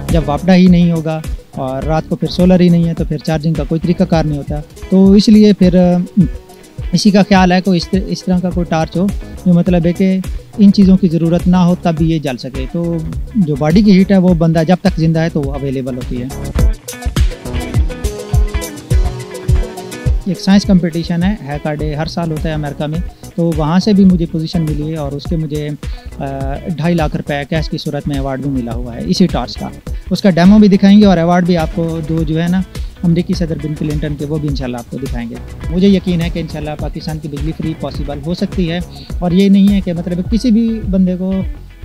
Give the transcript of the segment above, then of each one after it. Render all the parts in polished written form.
जब वापडा ही नहीं होगा और रात को फिर सोलर ही नहीं है तो फिर चार्जिंग का कोई तरीक़ाकार नहीं होता। तो इसलिए फिर इसी का ख्याल है कोई इस तरह का कोई टार्च हो जो मतलब है कि इन चीज़ों की ज़रूरत ना हो तब भी ये जल सके। तो जो बॉडी की हीट है वो बंदा जब तक ज़िंदा है तो वो अवेलेबल होती है। एक साइंस कंपटीशन है हैका डे, हर साल होता है अमेरिका में, तो वहाँ से भी मुझे पोजीशन मिली है और उसके मुझे 2.5 लाख रुपए कैश की सूरत में अवार्ड भी मिला हुआ है इसी टार्च का। उसका डेमो भी दिखाएंगे और अवार्ड भी आपको जो है ना अमेरिकी सदर बिल क्लिंटन के, वो भी इंशाल्लाह आपको दिखाएंगे। मुझे यकीन है कि इंशाल्लाह पाकिस्तान की बिजली फ्री पॉसिबल हो सकती है और ये नहीं है कि मतलब किसी भी बंदे को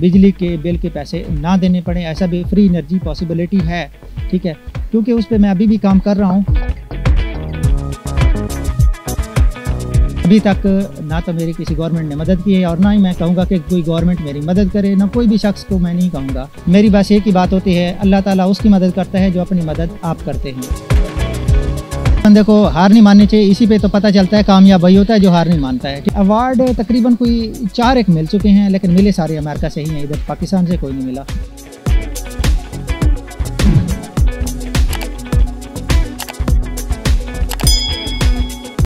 बिजली के बिल के पैसे ना देने पड़े, ऐसा भी फ्री एनर्जी पॉसिबिलिटी है, ठीक है, क्योंकि उस पर मैं अभी भी काम कर रहा हूँ। अभी तक ना तो मेरी किसी गवर्नमेंट ने मदद की है और ना ही मैं कहूँगा कि कोई गवर्नमेंट मेरी मदद करे, ना कोई भी शख्स को मैं नहीं कहूँगा। मेरी बस एक ही बात होती है, अल्लाह ताला उसकी मदद करता है जो अपनी मदद आप करते हैं। बंदे को हार नहीं माननी चाहिए, इसी पे तो पता चलता है कामयाब वही होता है जो हार नहीं मानता है। अवार्ड तकरीबन कोई 4 मिल चुके हैं, लेकिन मिले सारे अमेरिका से ही हैं, इधर पाकिस्तान से कोई नहीं मिला।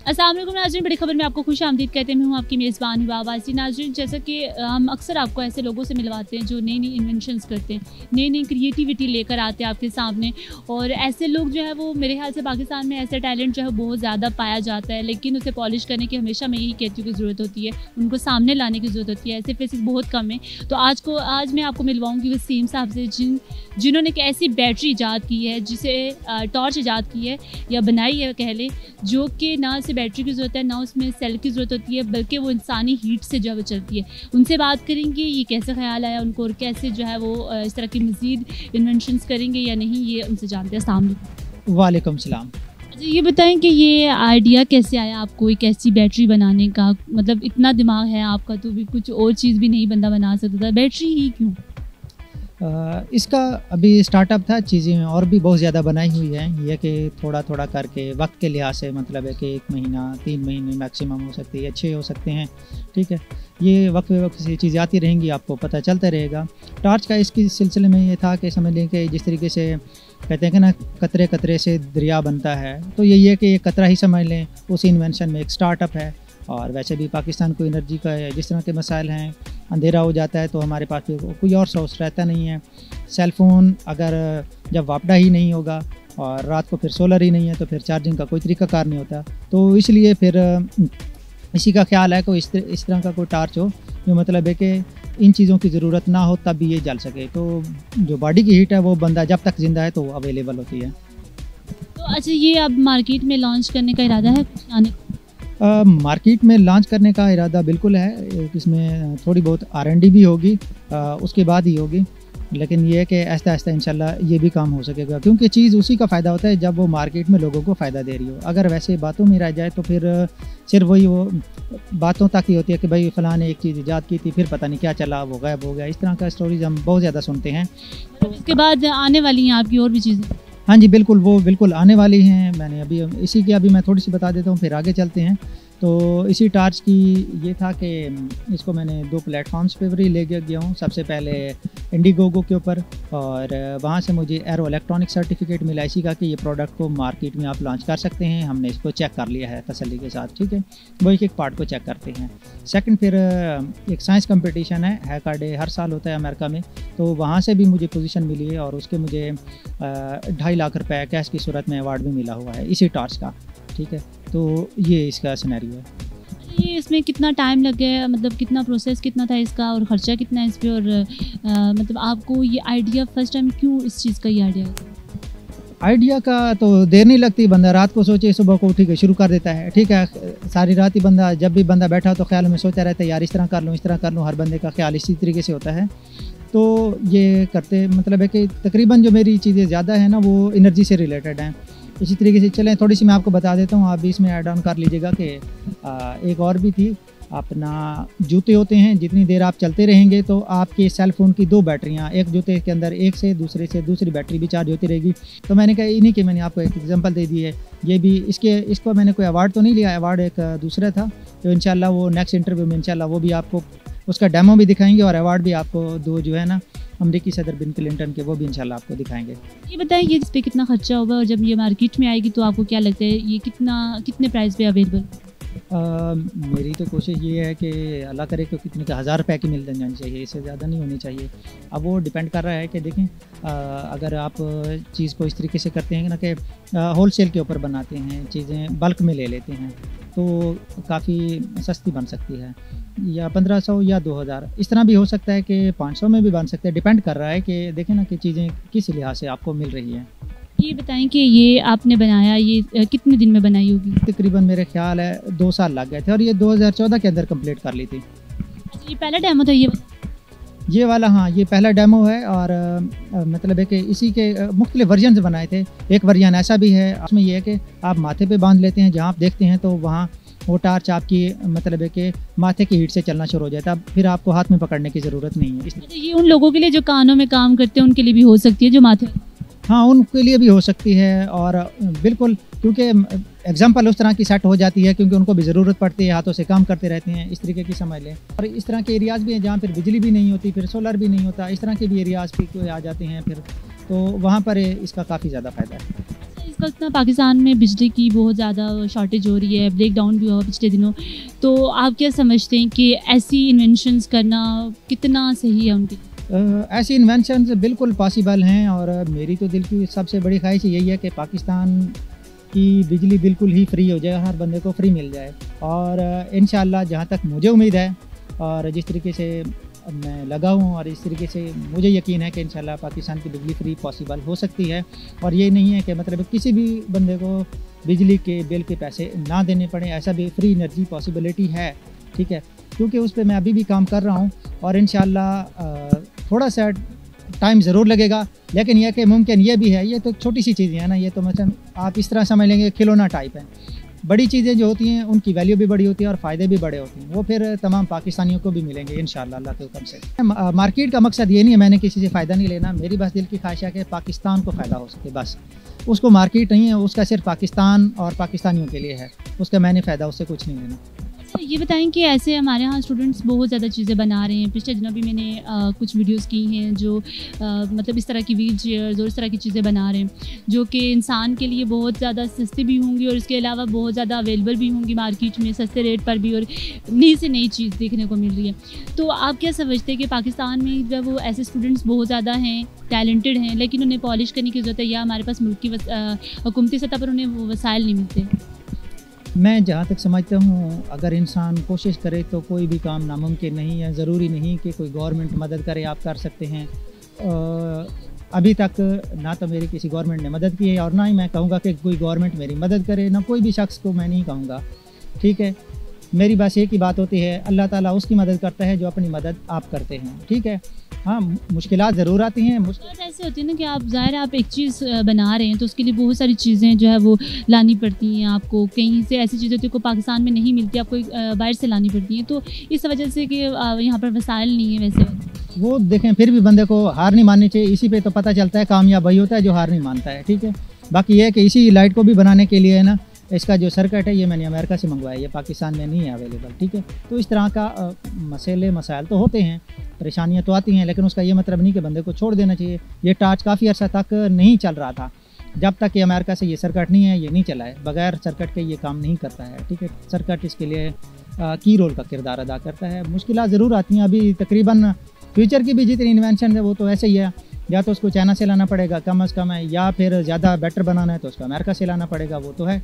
अस्सलाम वालेकुम नाज़रीन, बड़ी खबर में आपको खुश आमदीद कहते हैं। मैं हूँ आपकी मेज़बान हिबा अब्बासी। नाज़रीन, जैसा कि हम अक्सर आपको ऐसे लोगों से मिलवाते हैं जो नई नई इन्वेंशंस करते हैं, नई नई क्रिएटिविटी लेकर आते हैं आपके सामने, और ऐसे लोग जो है वो मेरे ख्याल से पाकिस्तान में ऐसे टैलेंट जो है बहुत ज़्यादा पाया जाता है, लेकिन उसे पॉलिश करने की हमेशा मैं यही कहती हूँ कि ज़रूरत होती है, उनको सामने लाने की ज़रूरत होती है। ऐसे फेसेस बहुत कम है। तो आज मैं आपको मिलवाऊँगी वसीम साहब से जिन्होंने एक ऐसी बैटरी ईजाद की है, जिसे टॉर्च ईजाद की है या बनाई है कह लें, जो कि ना सिर्फ बैटरी की ज़रूरत है ना उसमें सेल की ज़रूरत होती है, बल्कि वो इंसानी हीट से जो है वो चलती है। उनसे बात करेंगे ये कैसे ख्याल आया उनको और कैसे जो है वो इस तरह की मज़ीद इन्वेंशंस करेंगे या नहीं, ये उनसे जानते हैं। अस्सलाम वालेकुम सलाम। अच्छा, ये बताएं कि ये आइडिया कैसे आया आपको एक ऐसी बैटरी बनाने का? मतलब इतना दिमाग है आपका तो भी कुछ और चीज़ भी नहीं बंदा बना सकता था, बैटरी ही क्यों? इसका अभी स्टार्टअप था, चीज़ें और भी बहुत ज़्यादा बनाई हुई हैं। ये कि थोड़ा थोड़ा करके वक्त के लिहाज से मतलब है कि 1 महीना 3 महीने मैक्सिमम हो सकती है, 6 हो सकते हैं, ठीक है। ये वक्त पे वक्त से चीज़ें आती रहेंगी, आपको पता चलता रहेगा। टॉर्च का इसके सिलसिले में ये था कि समझ लें कि जिस तरीके से कहते हैं कि ना कतरे कतरे से दरिया बनता है, तो यही है कि ये कतरा ही समझ लें उस इन्वेंशन में एक स्टार्टअप है। और वैसे भी पाकिस्तान को एनर्जी का जिस तरह के मसाइल हैं, अंधेरा हो जाता है तो हमारे पास कोई और सोर्स रहता नहीं है। सेल फ़ोन अगर जब वापडा ही नहीं होगा और रात को फिर सोलर ही नहीं है तो फिर चार्जिंग का कोई तरीक़ाकार नहीं होता। तो इसलिए फिर इसी का ख्याल है कोई इस तरह का कोई टार्च हो जो मतलब है कि इन चीज़ों की ज़रूरत ना हो तब भी ये जल सके। तो जो बॉडी की हीट है वो बंदा जब तक ज़िंदा है तो वो अवेलेबल होती है। तो अच्छा, ये अब मार्केट में लॉन्च करने का इरादा है कुछ आने? मार्केट में लॉन्च करने का इरादा बिल्कुल है। इसमें थोड़ी बहुत R&D भी होगी, उसके बाद ही होगी, लेकिन ये है कि आहिस्ता आहिस्ता इंशाल्लाह ये भी काम हो सकेगा, क्योंकि चीज़ उसी का फ़ायदा होता है जब वो मार्केट में लोगों को फ़ायदा दे रही हो। अगर वैसे बातों में रह जाए तो फिर सिर्फ वही वो बातों तक ही होती है कि भाई फ़लाँ ने एक चीज़ ईजाद की थी, फिर पता नहीं क्या चला, वो गायब हो गया। इस तरह का स्टोरीज हम बहुत ज़्यादा सुनते हैं। तो इसके बाद आने वाली हैं आपकी और भी चीज़ें? हाँ जी बिल्कुल, वो बिल्कुल आने वाली हैं। मैंने अभी इसी की अभी मैं थोड़ी सी बता देता हूँ, फिर आगे चलते हैं। तो इसी टार्च की ये था कि इसको मैंने 2 प्लेटफॉर्म्स पे भी ले गया हूँ। सबसे पहले इंडिगोगो के ऊपर, और वहाँ से मुझे एरो इलेक्ट्रॉनिक सर्टिफिकेट मिला इसी का कि ये प्रोडक्ट को मार्केट में आप लॉन्च कर सकते हैं। हमने इसको चेक कर लिया है तसल्ली के साथ, ठीक है। वो एक पार्ट को चेक करते हैं। सेकंड, फिर एक साइंस कंपटीशन है हैका डे, हर साल होता है अमेरिका में, तो वहाँ से भी मुझे पोजीशन मिली है और उसके मुझे 2.5 लाख रुपए कैश की सूरत में अवार्ड भी मिला हुआ है इसी टार्च का, ठीक है। तो ये इसका सिनेरियो है। ये इसमें कितना टाइम लग गया, मतलब कितना प्रोसेस कितना था इसका और ख़र्चा कितना है इस पर, और मतलब आपको ये आइडिया फर्स्ट टाइम क्यों इस चीज़ का ये आइडिया का तो देर नहीं लगती, बंदा रात को सोचे सुबह को उठी के शुरू कर देता है, ठीक है। सारी रात ही बंदा जब भी बंदा बैठा हो तो ख्याल में सोचा रहता है यार इस तरह कर लूँ इस तरह कर लूँ। हर बंदे का ख्याल इसी तरीके से होता है। तो ये करते मतलब है कि तकरीबन जो मेरी चीज़ें ज़्यादा हैं ना वो एनर्जी से रिलेटेड हैं। इसी तरीके से चलें, थोड़ी सी मैं आपको बता देता हूँ, आप भी इसमें ऐड ऑन कर लीजिएगा कि एक और भी थी। अपना जूते होते हैं, जितनी देर आप चलते रहेंगे तो आपके सेल फ़ोन की 2 बैटरियाँ, एक जूते के अंदर एक से दूसरी बैटरी भी चार्ज होती रहेगी। तो मैंने कहा इन्हीं के मैंने आपको एक एग्जांपल दे दी है। ये भी इसको मैंने कोई अवार्ड तो नहीं लिया, अवार्ड एक दूसरा था। तो इंशाल्लाह वो नेक्स्ट इंटरव्यू में इंशाल्लाह वो भी आपको उसका डेमो भी दिखाएंगे और अवार्ड भी आपको 2 जो है ना अमेरिकी सदर बिन क्लिंटन के, वो भी इंशाल्लाह आपको दिखाएंगे। ये बताएं ये इस पे कितना खर्चा होगा और जब ये मार्केट में आएगी तो आपको क्या लगता है ये कितने प्राइस पे अवेलेबल? मेरी तो कोशिश ये है कि अल्लाह करे कि कितने का 1000 रुपये की मिल जानी चाहिए, इससे ज़्यादा नहीं होनी चाहिए। अब वो डिपेंड कर रहा है कि देखें, अगर आप चीज़ को इस तरीके से करते हैं ना कि होल सेल के ऊपर बनाते हैं, चीज़ें बल्क में ले लेते हैं, तो काफ़ी सस्ती बन सकती है, या 1500 या 2000, इस तरह भी हो सकता है कि 500 में भी बन सकते हैं। डिपेंड कर रहा है कि देखें ना कि चीज़ें किस लिहाज से आपको मिल रही हैं। ये बताएं कि ये आपने बनाया, ये कितने दिन में बनाई होगी? तकरीबन मेरे ख्याल है 2 साल लग गए थे और ये 2014 के अंदर कंप्लीट कर ली थी। अच्छा, ये पहला डेमो था ये वाला? हाँ, ये पहला डेमो है और मतलब है कि इसी के मुख्तलिफ वर्जन बनाए थे। एक वर्जन ऐसा भी है, उसमें ये है कि आप माथे पे बांध लेते हैं, जहाँ आप देखते हैं तो वहाँ वो टार्च आपकी मतलब है कि माथे की हीट से चलना शुरू हो जाता है, फिर आपको हाथ में पकड़ने की ज़रूरत नहीं है। अच्छा, ये उन लोगों के लिए जो कानों में काम करते हैं उनके लिए भी हो सकती है, जो माथे? हाँ, उनके लिए भी हो सकती है और बिल्कुल, क्योंकि एग्जाम्पल उस तरह की सेट हो जाती है, क्योंकि उनको भी ज़रूरत पड़ती है, हाथों से काम करते रहते हैं, इस तरीके की समझ लें। और इस तरह के एरियाज़ भी हैं जहाँ फिर बिजली भी नहीं होती, फिर सोलर भी नहीं होता, इस तरह के भी एरियाज़ भी आ जाते हैं फिर, तो वहाँ पर इसका काफ़ी ज़्यादा फ़ायदा है। इस वक्त ना पाकिस्तान में बिजली की बहुत ज़्यादा शॉर्टेज हो रही है, ब्रेक डाउन भी हुआ पिछले दिनों, तो आप क्या समझते हैं कि ऐसी इन्वेंशंस करना कितना सही है उनके? ऐसी इन्वेंशन बिल्कुल पॉसिबल हैं और मेरी तो दिल की सबसे बड़ी ख्वाहिश यही है कि पाकिस्तान की बिजली बिल्कुल ही फ्री हो जाए, हर बंदे को फ्री मिल जाए। और इंशाअल्लाह जहाँ तक मुझे उम्मीद है और जिस तरीके से मैं लगा हूँ और इस तरीके से मुझे यकीन है कि इंशाअल्लाह पाकिस्तान की बिजली फ्री पॉसिबल हो सकती है। और ये नहीं है कि मतलब किसी भी बंदे को बिजली के बिल के पैसे ना देने पड़े, ऐसा भी फ्री एनर्जी पॉसिबिलिटी है, ठीक है, क्योंकि उस पर मैं अभी भी काम कर रहा हूँ और इंशाअल्लाह थोड़ा सा टाइम ज़रूर लगेगा, लेकिन यह कि मुमकिन ये भी है। ये तो छोटी सी चीज़ें हैं ना, ये तो मतलब आप इस तरह समझ लेंगे खिलौना टाइप है। बड़ी चीज़ें जो होती हैं उनकी वैल्यू भी बड़ी होती है और फ़ायदे भी बड़े होते हैं, वो फिर तमाम पाकिस्तानियों को भी मिलेंगे इंशाअल्लाह अल्लाह के हुक्म से। मार्केट का मकसद ये नहीं है मैंने किसी से फ़ायदा नहीं लेना, मेरी बस दिल की ख्वाहिश है कि पाकिस्तान को फ़ायदा हो सके, बस। उसको मार्केट नहीं है, उसका सिर्फ पाकिस्तान और पाकिस्तानियों के लिए है, उसका मैंने फ़ायदा उससे कुछ नहीं लेना। तो ये बताएं कि ऐसे हमारे यहाँ स्टूडेंट्स बहुत ज़्यादा चीज़ें बना रहे हैं। पिछले दिनों भी मैंने कुछ वीडियोस की हैं जो मतलब इस तरह की व्हील चेयर्स और इस तरह की चीज़ें बना रहे हैं, जो कि इंसान के लिए बहुत ज़्यादा सस्ती भी होंगी और इसके अलावा बहुत ज़्यादा अवेलेबल भी होंगी मार्केट में सस्ते रेट पर भी, और नई से नई चीज़ देखने को मिल रही है। तो आप क्या समझते हैं कि पाकिस्तान में जब वो ऐसे स्टूडेंट्स बहुत ज़्यादा हैं, टैलेंटेड हैं, लेकिन उन्हें पॉलिश करने की ज़रूरत है, या हमारे पास मुल्क की हुकूमती सतह पर उन्हें वो वसाइल नहीं मिलते? मैं जहाँ तक समझता हूँ, अगर इंसान कोशिश करे तो कोई भी काम नामुमकिन नहीं है। ज़रूरी नहीं कि कोई गवर्नमेंट मदद करे, आप कर सकते हैं। अभी तक ना तो मेरी किसी गवर्नमेंट ने मदद की है और ना ही मैं कहूँगा कि कोई गवर्नमेंट मेरी मदद करे, ना कोई भी शख्स को मैं नहीं कहूँगा, ठीक है। मेरी बस एक ही बात होती है, अल्लाह ताला उसकी मदद करता है जो अपनी मदद आप करते हैं, ठीक है। हाँ, मुश्किलात ज़रूर आती हैं। मुश्किल ऐसे होती है ना कि आप ज़ाहिर है आप एक चीज़ बना रहे हैं तो उसके लिए बहुत सारी चीज़ें जो है वो लानी पड़ती हैं आपको, कहीं से ऐसी चीज़ें होती है को पाकिस्तान में नहीं मिलती, आपको बाहर से लानी पड़ती हैं, तो इस वजह से कि यहाँ पर वसाइल नहीं है वैसे। वो देखें, फिर भी बंदे को हार नहीं माननी चाहिए। इसी पे तो पता चलता है कामयाब वही होता है जो हार नहीं मानता है, ठीक है। बाकी ये है कि इसी लाइट को भी बनाने के लिए है ना, इसका जो सर्किट है ये मैंने अमेरिका से मंगवाया, ये पाकिस्तान में नहीं है अवेलेबल, ठीक है। तो इस तरह का मसाइल तो होते हैं, परेशानियां तो आती हैं, लेकिन उसका ये मतलब नहीं कि बंदे को छोड़ देना चाहिए। ये टार्च काफ़ी अर्सा तक नहीं चल रहा था, जब तक कि अमेरिका से ये सर्किट नहीं है, ये नहीं चला है। बगैर सर्किट के ये काम नहीं करता है, ठीक है। सर्किट इसके लिए की रोल का किरदार अदा करता है। मुश्किलात ज़रूर आती हैं। अभी तकरीबन फ्यूचर की भी जितनी इन्वेंशन है वो तो ऐसे ही है, या तो उसको चाइना से लाना पड़ेगा कम अज़ कम है, या फिर ज़्यादा बेटर बनाना है तो उसको अमेरिका से लाना पड़ेगा, वो तो है।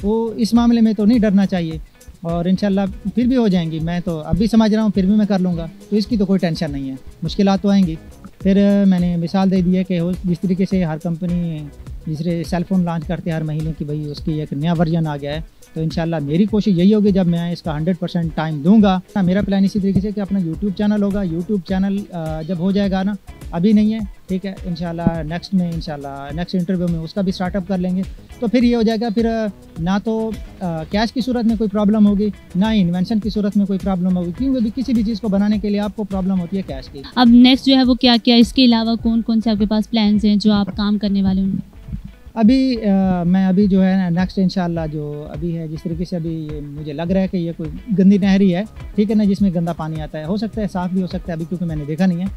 वो इस मामले में तो नहीं डरना चाहिए और इंशाल्लाह फिर भी हो जाएंगी। मैं तो अभी समझ रहा हूँ फिर भी मैं कर लूँगा, तो इसकी तो कोई टेंशन नहीं है। मुश्किलात तो आएंगी। फिर मैंने मिसाल दे दी है कि जिस तरीके से हर कंपनी जिससे सेलफ़ोन लॉन्च करते हैं हर महीने की, भाई उसकी एक नया वर्जन आ गया है, तो इंशाल्लाह मेरी कोशिश यही होगी जब मैं इसका 100% टाइम दूंगा। मेरा प्लान इसी तरीके से कि अपना यूट्यूब चैनल होगा। यूट्यूब चैनल जब हो जाएगा ना, अभी नहीं है, ठीक है, इंशाल्लाह नेक्स्ट इंटरव्यू में उसका भी स्टार्टअप कर लेंगे। तो फिर ये हो जाएगा, फिर ना तो कैश की सूरत में कोई प्रॉब्लम होगी, ना ही इन्वेंशन की सूरत में कोई प्रॉब्लम होगी, क्योंकि किसी भी चीज़ को बनाने के लिए आपको प्रॉब्लम होती है कैश की। अब नेक्स्ट जो है वो क्या क्या, इसके अलावा कौन कौन से आपके पास प्लान्स हैं जो आप काम करने वाले होंगे? अभी मैं अभी जो है नेक्स्ट इंशाल्लाह जो अभी है, जिस तरीके से अभी ये मुझे लग रहा है कि ये कोई गंदी नहर ही है, ठीक है ना, जिसमें गंदा पानी आता है, हो सकता है साफ़ भी हो सकता है अभी, क्योंकि मैंने देखा नहीं है।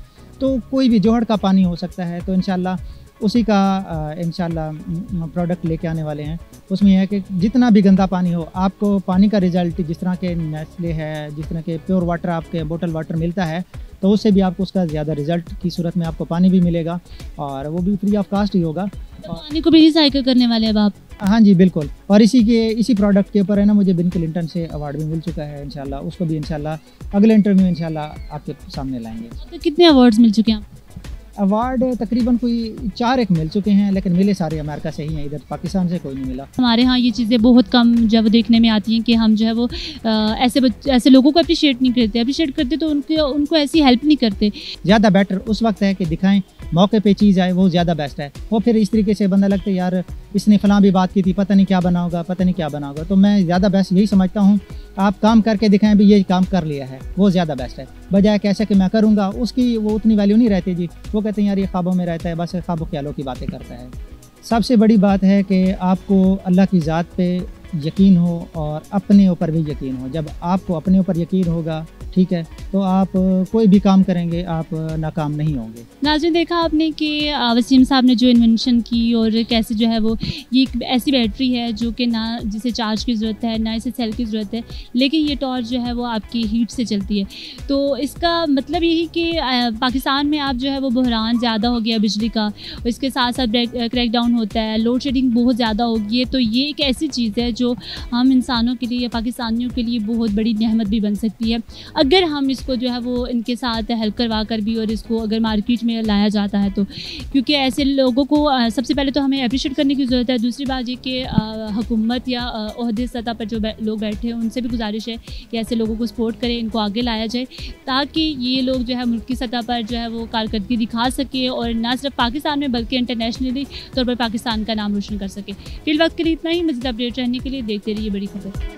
तो कोई भी जोहड़ का पानी हो सकता है, तो इंशाल्लाह उसी का इंशाल्लाह प्रोडक्ट लेके आने वाले हैं। उसमें यह है कि जितना भी गंदा पानी हो, आपको पानी का रिज़ल्ट जिस तरह के नेस्ले है, जिस तरह के प्योर वाटर आपके बोतल वाटर मिलता है, तो उससे भी आपको उसका ज़्यादा रिज़ल्ट की सूरत में आपको पानी भी मिलेगा और वो भी फ्री ऑफ कास्ट ही होगा। तो पानी को भी रिसाइकिल करने वाले अब आप? हाँ जी बिल्कुल। और इसी प्रोडक्ट के ऊपर है ना, मुझे बिल क्लिंटन से अवार्ड भी मिल चुका है। इंशाल्लाह उसको भी इंशाल्लाह अगले इंटरव्यू में इंशाल्लाह आपके सामने लाएंगे। तो कितने अवार्ड्स मिल चुके हैं आपको? अवार्ड तकरीबन कोई 4 एक मिल चुके हैं, लेकिन मिले सारे अमेरिका से ही हैं, इधर पाकिस्तान से कोई नहीं मिला। हमारे यहाँ ये चीज़ें बहुत कम जब देखने में आती हैं कि हम जो है वो ऐसे लोगों को अप्रिशिएट नहीं करते। अप्रिशिएट करते तो उनको ऐसी हेल्प नहीं करते। ज़्यादा बेटर उस वक्त है कि दिखाएं, मौके पे चीज़ आए, वो ज़्यादा बेस्ट है। वो फिर इस तरीके से बंदा लगता है यार इसने फलां भी बात की थी, पता नहीं क्या बना होगा, पता नहीं क्या बना होगा। तो मैं ज़्यादा बेस्ट यही समझता हूँ, आप काम करके दिखाएं भी ये काम कर लिया है, वो ज़्यादा बेस्ट है। बजाय कैसे कि मैं करूँगा, उसकी वो उतनी वैल्यू नहीं रहती जी। वो कहते हैं यार ये ख्वाबों में रहता है, बस ख्वाबों ख्यालों की बातें करता है। सबसे बड़ी बात है कि आपको अल्लाह की ज़ात पे यकीन हो और अपने ऊपर भी यकीन हो। जब आपको अपने ऊपर यकीन होगा, ठीक है, तो आप कोई भी काम करेंगे आप नाकाम नहीं होंगे। नाज़रीन, देखा आपने कि वसीम साहब ने जो इन्वेंशन की और कैसे जो है वो ये एक ऐसी बैटरी है जो कि ना जिसे चार्ज की ज़रूरत है, ना इसे सेल की ज़रूरत है, लेकिन ये टॉर्च जो है वो आपकी हीट से चलती है। तो इसका मतलब यही कि पाकिस्तान में आप जो है वो बहरान ज़्यादा हो गया बिजली का, और इसके साथ साथ क्रैकडाउन होता है, लोड शेडिंग बहुत ज़्यादा हो गई है। तो ये एक ऐसी चीज़ है जो हम इंसानों के लिए या पाकिस्तानियों के लिए बहुत बड़ी नेमत भी बन सकती है, अगर हम इसको जो है वो इनके साथ हेल्प करवा कर भी और इसको अगर मार्केट में लाया जाता है तो। क्योंकि ऐसे लोगों को सबसे पहले तो हमें अप्रिशिएट करने की ज़रूरत है। दूसरी बात ये कि हुकूमत या ओहदे सतह पर जो लोग बैठे हैं उनसे भी गुजारिश है कि ऐसे लोगों को सपोर्ट करें, इनको आगे लाया जाए, ताकि ये लोग जो है मुल्क की सतह पर जो है वो कारकर्दगी दिखा सके और ना सिर्फ पाकिस्तान में बल्कि इंटरनेशनली तौर पर पाकिस्तान का नाम रोशन कर सके। फिल वक्त के लिए इतना ही। मज़ीद अपडेट रहने के लिए देखते रहिए बड़ी खबर।